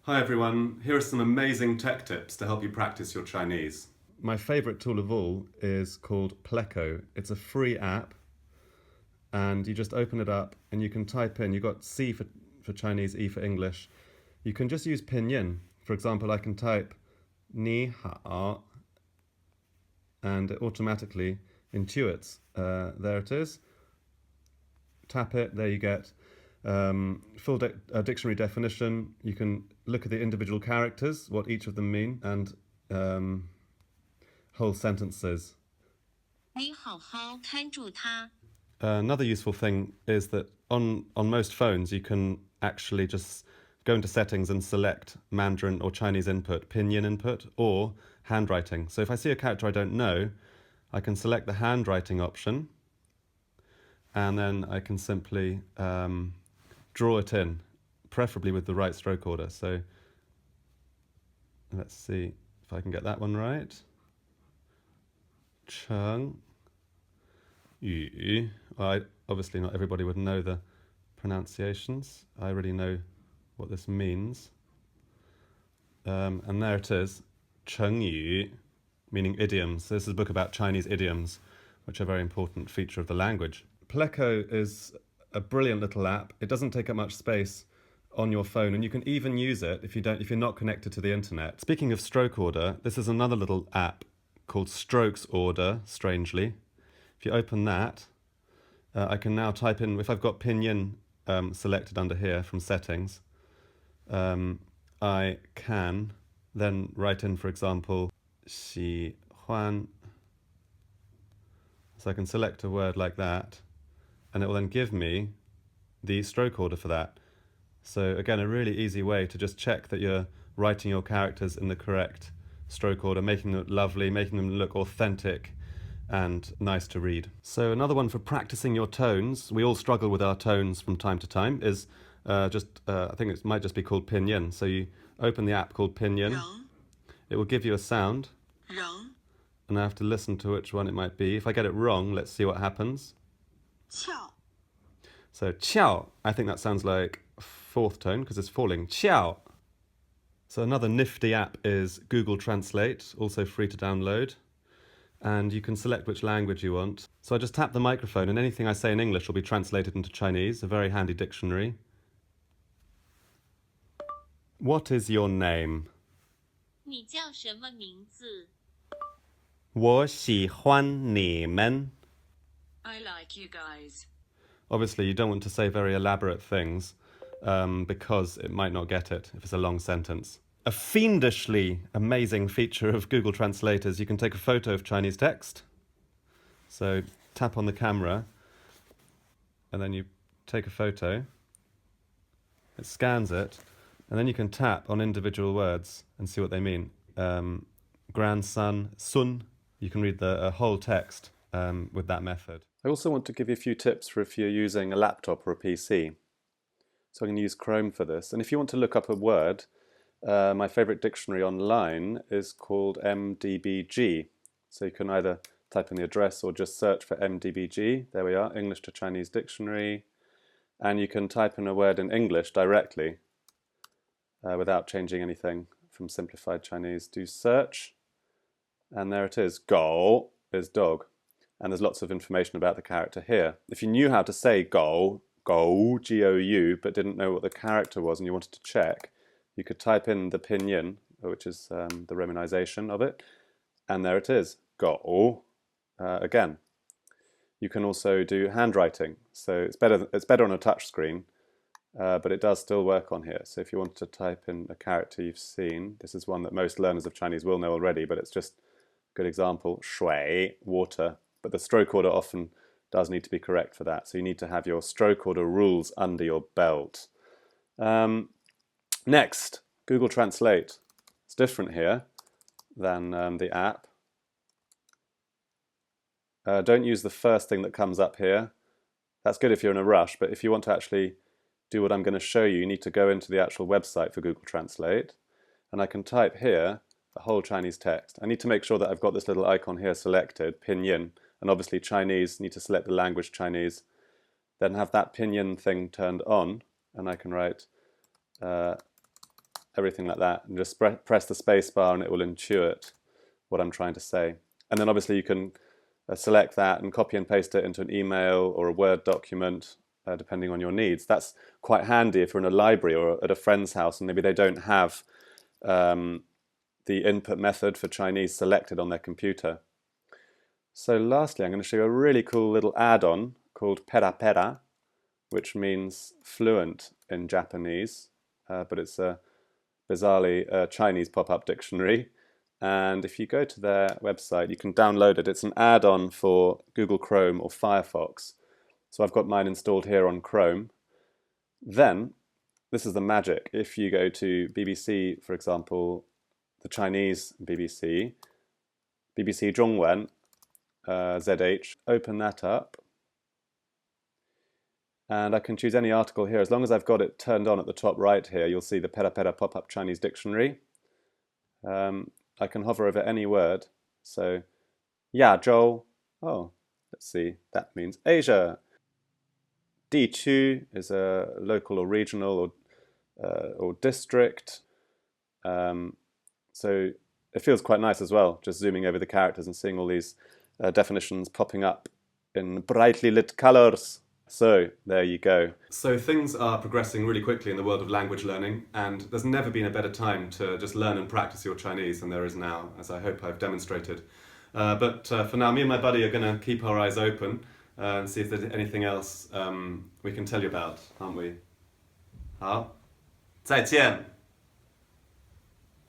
Hi everyone, here are some amazing tech tips to help you practice your Chinese. My favourite tool of all is called Pleco. It's a free app and you just open it up and you can type in, you've got C for Chinese, E for English. You can just use pinyin. For example, I can type ni hao and it automatically intuits. There it is. Tap it, there you get full dictionary definition. You can look at the individual characters, what each of them mean, and whole sentences. 你好好看住它。 Another useful thing is that on most phones you can actually just go into settings and select Mandarin or Chinese input, pinyin input, or handwriting. So if I see a character I don't know, I can select the handwriting option and then I can simply draw it in, preferably with the right stroke order. So let's see if I can get that one right. Cheng Yu. Obviously, not everybody would know the pronunciations. I already know what this means. And there it is, Cheng Yu, meaning idioms. This is a book about Chinese idioms, which are a very important feature of the language. Pleco is a brilliant little app. It doesn't take up much space on your phone, and you can even use it if you're not connected to the internet. Speaking of stroke order, this is another little app called Strokes Order, strangely. If you open that, I can now type in, if I've got pinyin selected under here from settings, I can then write in, for example, 喜欢. So I can select a word like that, and it will then give me the stroke order for that. So again, a really easy way to just check that you're writing your characters in the correct stroke order, making them lovely, making them look authentic and nice to read. So another one for practicing your tones, we all struggle with our tones from time to time, is I think it might just be called pinyin. So you open the app called pinyin, 人 it will give you a sound, 人 and I have to listen to which one it might be. If I get it wrong, let's see what happens. 翘 So qiao, I think that sounds like fourth tone because it's falling. Qiao. So another nifty app is Google Translate, also free to download. And you can select which language you want. So I just tap the microphone and anything I say in English will be translated into Chinese, a very handy dictionary. What is your name? 你叫什么名字？ 我喜欢你们. I like you guys. Obviously, you don't want to say very elaborate things because it might not get it if it's a long sentence. A fiendishly amazing feature of Google Translate is you can take a photo of Chinese text. So tap on the camera and then you take a photo. It scans it and then you can tap on individual words and see what they mean. Grandson, sun. You can read the whole text with that method. I also want to give you a few tips for if you're using a laptop or a PC. So I'm going to use Chrome for this. And if you want to look up a word, my favorite dictionary online is called MDBG. So you can either type in the address or just search for MDBG. There we are, English to Chinese Dictionary. And you can type in a word in English directly without changing anything from simplified Chinese. Do search, and there it is. Gou is dog. And there's lots of information about the character here. If you knew how to say gou, G-O-U, but didn't know what the character was and you wanted to check, you could type in the pinyin, which is the romanization of it, and there it is, gou, again. You can also do handwriting, so it's better on a touch screen, but it does still work on here. So if you want to type in a character you've seen, this is one that most learners of Chinese will know already, but it's just a good example, shui, water. But the stroke order often does need to be correct for that. So you need to have your stroke order rules under your belt. Next, Google Translate. It's different here than the app. Don't use the first thing that comes up here. That's good if you're in a rush, but if you want to actually do what I'm going to show you, you need to go into the actual website for Google Translate. And I can type here the whole Chinese text. I need to make sure that I've got this little icon here selected, pinyin, and obviously Chinese, need to select the language Chinese, then have that pinyin thing turned on, and I can write everything like that, and just press the space bar and it will intuit what I'm trying to say. And then obviously you can select that and copy and paste it into an email or a Word document, depending on your needs. That's quite handy if you're in a library or at a friend's house and maybe they don't have the input method for Chinese selected on their computer. So lastly, I'm going to show you a really cool little add-on called Pera Pera, which means fluent in Japanese, but it's a bizarrely Chinese pop-up dictionary. And if you go to their website, you can download it. It's an add-on for Google Chrome or Firefox. So I've got mine installed here on Chrome. Then, this is the magic. If you go to BBC, for example, the Chinese BBC, BBC Zhongwen, ZH, open that up. And I can choose any article here. As long as I've got it turned on at the top right here, you'll see the Pera Pera pop-up Chinese dictionary. I can hover over any word. So, Yazhou, oh, let's see, that means Asia. Diqu is a local or regional or district. So it feels quite nice as well, just zooming over the characters and seeing all these definitions popping up in brightly lit colors. So there you go. So things are progressing really quickly in the world of language learning, and there's never been a better time to just learn and practice your Chinese than there is now, as I hope I've demonstrated. But for now, me and my buddy are going to keep our eyes open and see if there's anything else we can tell you about, aren't we? 好，再见。